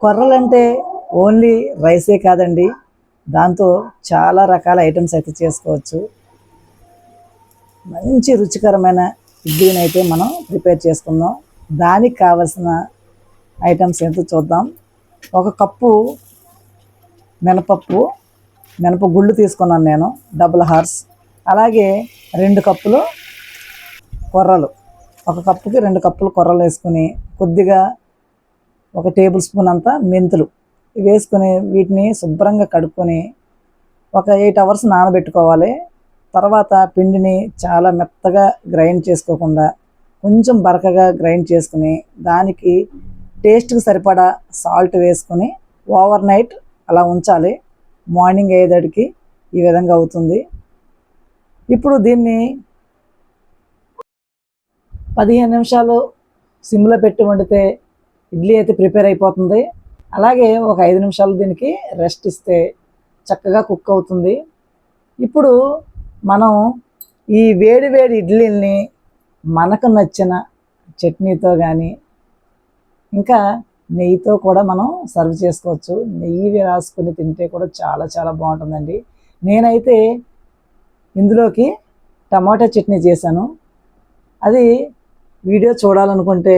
కొర్రలంటే only రైసే కాదండి, దాంతో చాలా రకాల ఐటమ్స్ అయితే చేసుకోవచ్చు. మంచి రుచికరమైన ఇడ్లీని అయితే మనం ప్రిపేర్ చేసుకుందాం. దానికి కావలసిన ఐటమ్స్ ఏంటో చూద్దాం. 1 కప్పు మినప గుళ్ళు తీసుకున్నాను నేను, డబుల్ హార్స్. అలాగే 2 కప్పులు కొర్రలు, 1 కప్పుకి 2 కప్పులు కొర్రలు వేసుకుని, కొద్దిగా 1 టేబుల్ స్పూన్ అంతా మెంతులు వేసుకొని వీటిని శుభ్రంగా కడుక్కొని ఒక 8 అవర్స్ నానబెట్టుకోవాలి. తర్వాత పిండిని చాలా మెత్తగా గ్రైండ్ చేసుకోకుండా కొంచెం బరకగా గ్రైండ్ చేసుకుని దానికి టేస్ట్కి సరిపడా సాల్ట్ వేసుకొని ఓవర్ నైట్ అలా ఉంచాలి. మార్నింగ్ అయ్యేదడికి ఈ విధంగా అవుతుంది. ఇప్పుడు దీన్ని 15 నిమిషాలు సిమ్లో పెట్టి వండితే ఇడ్లీ అయితే ప్రిపేర్ అయిపోతుంది. అలాగే ఒక 5 నిమిషాలు దీనికి రెస్ట్ ఇస్తే చక్కగా కుక్ అవుతుంది. ఇప్పుడు మనం ఈ వేడి వేడి ఇడ్లీల్ని మనకు నచ్చిన చట్నీతో కానీ ఇంకా నెయ్యితో కూడా మనం సర్వ్ చేసుకోవచ్చు. నెయ్యి రాసుకొని తింటే కూడా చాలా చాలా బాగుంటుందండి. నేనైతే ఇందులోకి టమాటా చట్నీ చేశాను. అది వీడియో చూడాలనుకుంటే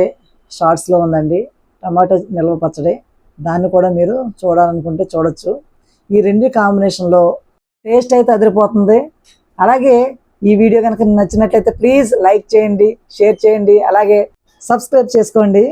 షార్ట్స్లో ఉందండి, టమాటా నిల్వ పచ్చడి. దాన్ని కూడా మీరు చూడాలనుకుంటే చూడొచ్చు. ఈ 2 కాంబినేషన్లో టేస్ట్ అయితే అదిరిపోతుంది. అలాగే ఈ వీడియో కనుక నచ్చినట్లయితే ప్లీజ్ లైక్ చేయండి, షేర్ చేయండి, అలాగే సబ్స్క్రైబ్ చేసుకోండి.